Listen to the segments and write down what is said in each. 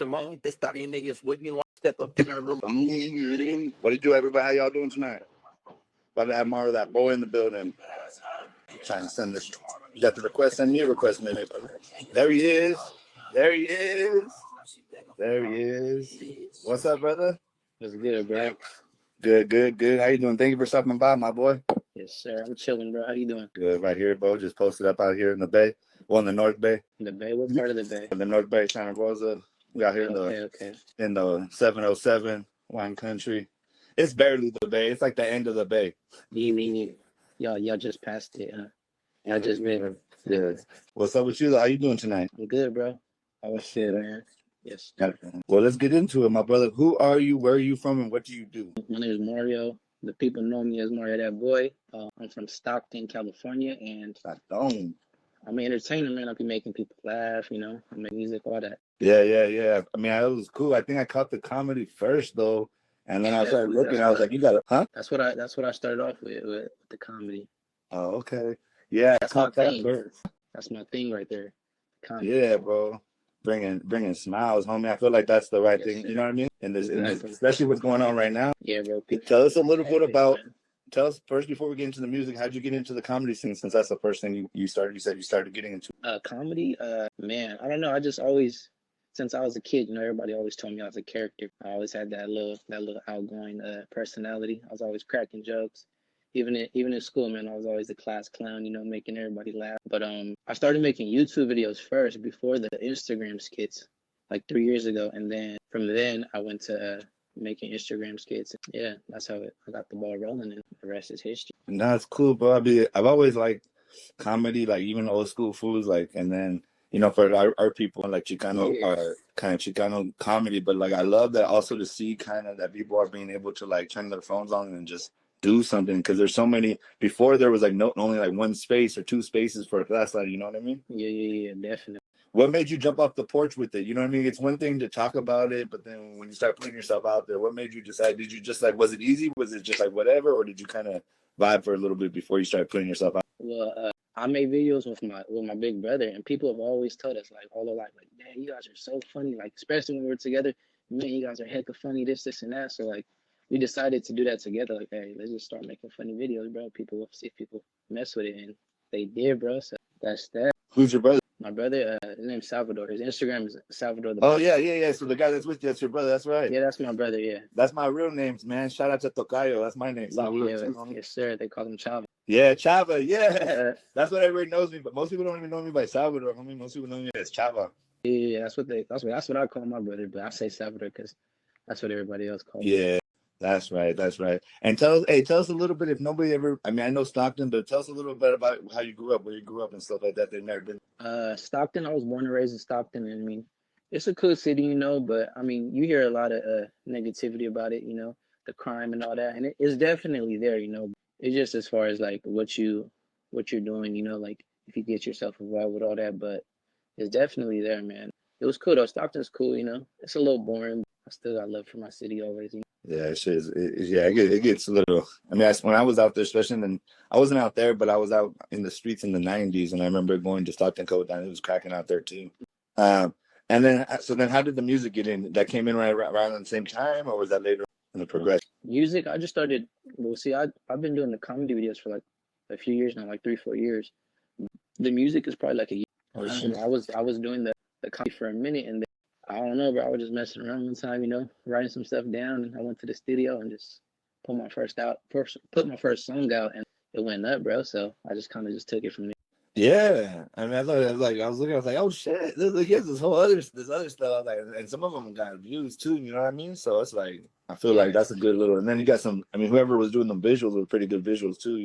Step up in our room. What did you, everybody? How y'all doing tonight? About to have more of that boy in the building. Trying to send this. You got the request? Send me a request, man. There he is. There he is. There he is. What's up, brother? What's good, bro? Good, good, good. How you doing? Thank you for stopping by, my boy. Yes, sir. I'm chilling, bro. How you doing? Good, right here, bro. Just posted up out here in the Bay. Well, in the North Bay. The Bay? What part of the Bay? In the North Bay, Santa Rosa. We out here in the 707 wine country. It's barely the Bay. It's like the end of the Bay. Y'all just passed it, huh? Y'all just made it. Yeah. What's up with you? How you doing tonight? I'm good, bro. I was shit, man. Yes. Well, let's get into it, my brother. Who are you? Where are you from? And what do you do? My name is Mario. The people know me as Mario That Boy. I'm from Stockton, California, and Stockton. I'm an entertainer, man. I be making people laugh, I make music, all that. Yeah. I mean, it was cool. I think I caught the comedy first, though. And then I started looking. I was like, "You got it, huh?" That's what I started off with the comedy. Oh, okay. Yeah, that's my thing. That's my thing right there. Comedy. Yeah, bro. Bringing smiles, homie. I feel like that's the right thing. You know what I mean? And this, especially what's going on right now. Yeah, bro. Tell us a little bit about. Tell us first before we get into the music. How'd you get into the comedy scene? Since that's the first thing you started. You said you started getting into comedy. Man, I don't know. I just always. Since I was a kid, everybody always told me I was a character. I always had that little outgoing personality. I was always cracking jokes. Even in school, man, I was always the class clown, making everybody laugh. But I started making YouTube videos first before the Instagram skits, like 3 years ago. And then from then I went to making Instagram skits. Yeah, that's how I got the ball rolling, and the rest is history. That's cool, bro. I've always liked comedy, like even old school foods, like, and then for our people like Chicano, kind of Chicano comedy, but like I love that also to see kind of that people are being able to like turn their phones on and just do something, because there's so many. Before there was like only like one space or two spaces for a flashlight. You know what I mean? Yeah, definitely. What made you jump off the porch with it? You know what I mean? It's one thing to talk about it, but then when you start putting yourself out there, what made you decide? Did you just like, was it easy? Was it just like whatever, or did you kind of vibe for a little bit before you started putting yourself out? Well, I made videos with my big brother, and people have always told us like all the like, man, you guys are so funny. Like especially when we were together, man, you guys are hecka funny. This and that. So like, we decided to do that together. Like, hey, let's just start making funny videos, bro. People will see if people mess with it, and they did, bro. So that's that. Who's your brother? My brother, his name's Salvador. His Instagram is Salvador. Oh, yeah. So the guy that's with you, that's your brother. That's right. Yeah, that's my brother, yeah. That's my real name, man. Shout out to Tocayo. That's my name. Yes, sir. They call him Chava. Yeah, Chava. Yeah. That's what everybody knows me, but most people don't even know me by Salvador. I mean, most people know me as Chava. Yeah, that's what I call my brother, but I say Salvador because that's what everybody else calls me. Yeah. That's right. And tell us a little bit, if nobody ever, I mean, I know Stockton, but tell us a little bit about how you grew up, where you grew up and stuff like that. They've never been. Stockton, I was born and raised in Stockton, and I mean, it's a cool city, but I mean, you hear a lot of negativity about it, the crime and all that, and it's definitely there, It's just as far as like what you're doing, like if you get yourself involved with all that, but it's definitely there, man. It was cool though. Stockton's cool, It's a little boring, but I still got love for my city always, Yeah, it gets a little. I mean, when I was out there, especially I wasn't out there, but I was out in the streets in the '90s, and I remember going to Stockton Code. It was cracking out there too. And then how did the music get in? That came in right around the same time, or was that later in the progression? Music, I just started. Well, see, I've been doing the comedy videos for like a few years now, like 3-4 years. The music is probably like a year. I was doing the comedy for a minute, and then, I don't know, bro. I was just messing around one time, writing some stuff down, and I went to the studio and just put my first song out, and it went up, bro. So I just kind of just took it from there. Yeah, I mean, I was like, oh shit, look, he has this other stuff, like, and some of them got views too. You know what I mean? So it's like, I feel like that's a good little. And then you got some. I mean, whoever was doing the visuals were pretty good visuals too.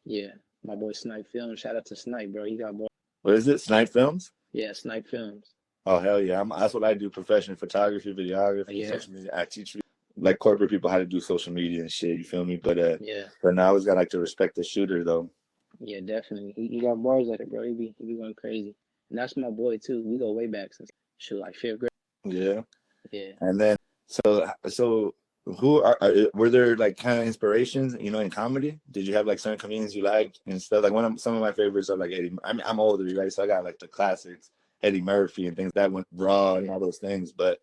Yeah, my boy Snipe Films. Shout out to Snipe, bro. He got more. What is it? Snipe Films? Yeah, Snipe Films. Oh hell yeah! That's what I do: professional photography, videography, social media. I teach like corporate people how to do social media and shit. You feel me? But but now I always got to respect the shooter though. Yeah, definitely. He got bars at it, bro. He be going crazy, and that's my boy too. We go way back since like 5th grade. Yeah. Yeah. And then so who were there like kind of inspirations, in comedy? Did you have like certain comedians you liked and stuff? Like some of my favorites are like Eddie. I mean, I'm older, right? So I got like the classics. Eddie Murphy and things that went Raw and all those things. But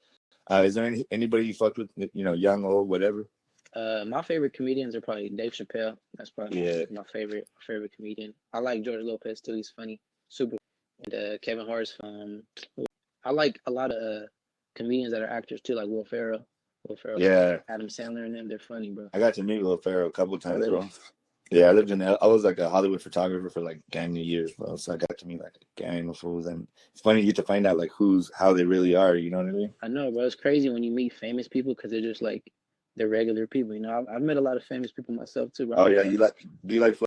is there anybody you fucked with, young, old, whatever? My favorite comedians are probably Dave Chappelle. That's probably Yeah. my favorite comedian. I like George Lopez too. He's funny, super. And Kevin Hart's. I like a lot of comedians that are actors too, like Will Ferrell. Yeah. Adam Sandler, and them. They're funny, bro. I got to meet Will Ferrell a couple times, Really? bro. Yeah, I was like a Hollywood photographer for like gang of years, bro. So I got to meet like a gang of fools, and it's funny you get to find out like how they really are. You know what I mean? I know, bro. It's crazy when you meet famous people because they're just like they're regular people. You know, I've met a lot of famous people myself too, bro. Oh yeah, do you like?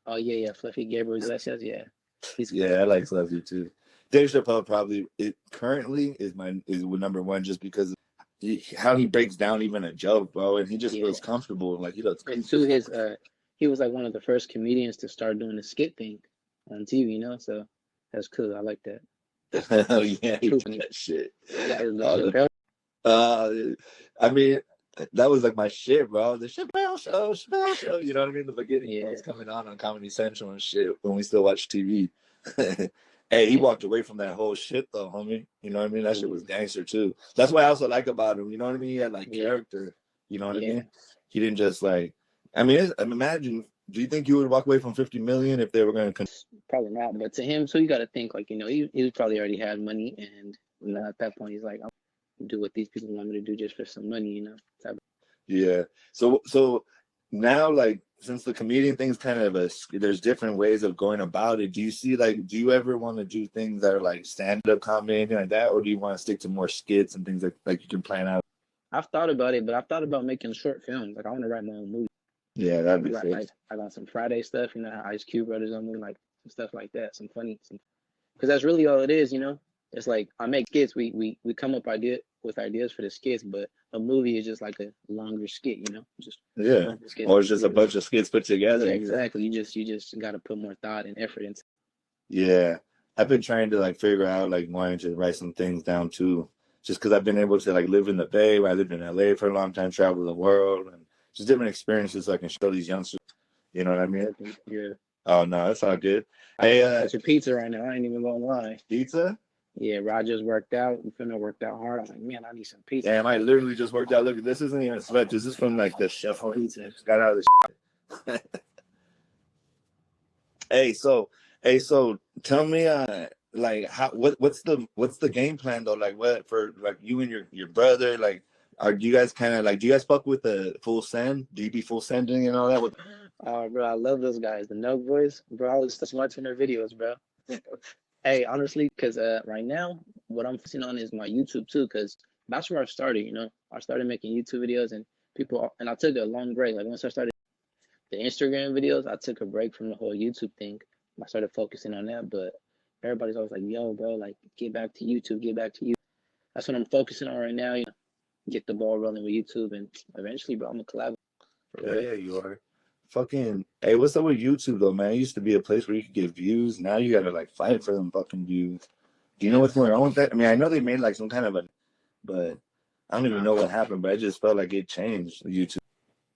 Oh yeah, Fluffy Gabriel Iglesias, yeah. Yeah, I like Fluffy too. Dave Chappelle probably currently is number one just because how he breaks down even a joke, bro, and he just feels comfortable. Like he looks. And to his he was like one of the first comedians to start doing the skit thing on TV, you know. So that's cool. I like that. Oh yeah, that shit. Yeah, I mean, that was like my shit, bro. The Chappelle show. You know what I mean? The beginning, yeah. Was coming on Comedy Central and shit when we still watch TV. Hey, he walked away from that whole shit though, homie. You know what I mean? That shit was gangster too. That's what I also like about him. You know what I mean? He had like character. You know what I mean? He didn't just like. I mean, imagine. Do you think you would walk away from 50 million if they were going to? Probably not. But to him, so you got to think like he probably already had money, and at that point he's like, I'm do what these people want me to do just for some money, you know. Yeah. So now, like, since the comedian thing's kind of there's different ways of going about it. Do you ever want to do things that are like stand-up comedy, anything like that, or do you want to stick to more skits and things like you can plan out? I've thought about it, but I've thought about making short films. Like I want to write my own movie. Yeah, that'd be sick. Like I got some Friday stuff, you know, how Ice Cube brothers on me, like some stuff like that, some funny, because that's really all it is, you know. It's like I make skits, we come up with ideas for the skits, but a movie is just like a longer skit, you know, just or it's just a bunch of skits put together. Yeah, exactly. You just got to put more thought and effort into. Yeah, I've been trying to like figure out like wanting to write some things down too, just because I've been able to like live in the Bay, where I lived in LA for a long time, travel the world, and just different experiences so I can show these youngsters. You know what I mean? Yeah. Oh no, that's all good. It's a pizza right now. I ain't even gonna lie. Pizza? Yeah, Rogers worked out. Finna worked out hard. I was like, man, I need some pizza. Damn, I literally just worked out. Look, this isn't even sweat. This is from like the chef pizza. Just got out of the Hey, so tell me like what's the game plan though? Like what for like you and your brother, like are you guys kind of like do you guys fuck with the full send? Do you be full sending and all that? Bro, I love those guys. The Note Boys, bro. I was just watching their videos, bro. Hey, honestly, because right now what I'm focusing on is my YouTube too, because that's where I started. You know, I started making YouTube videos and I took a long break. Like once I started the Instagram videos, I took a break from the whole YouTube thing. I started focusing on that, but everybody's always like, yo, bro, like get back to YouTube, get back to you. That's what I'm focusing on right now, you know, get the ball rolling with YouTube, and eventually, bro, I'm gonna collab. Yeah, you are. Fucking hey, what's up with YouTube though, man? It used to be a place where you could get views. Now you gotta like fight for them fucking views. Do you know what's going on with that? I mean, I know they made like some kind of but I don't even know what happened. But I just felt like it changed YouTube.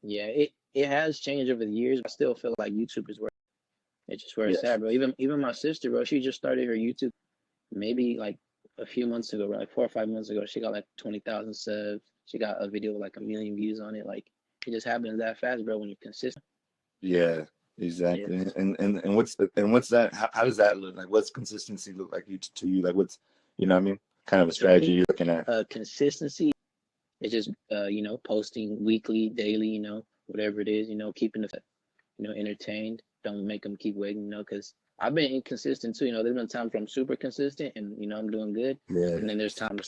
Yeah, it has changed over the years. I still feel like YouTube is where it's just where it's at, bro. Even my sister, bro, she just started her YouTube maybe like a few months ago, bro, like 4 or 5 months ago. She got like 20,000 subs. She got a video with like 1 million views on it. Like it just happens that fast, bro, when you're consistent. Yeah, exactly. Yeah. And what's that? How does that look like? What's consistency look like to you? Like what's you know what I mean? Kind of a strategy you're looking at. Consistency is just you know, posting weekly, daily, you know, whatever it is, you know, keeping the you know entertained. Don't make them keep waiting, you know, because I've been inconsistent too. You know, there's been times where I'm super consistent and you know I'm doing good, and then there's times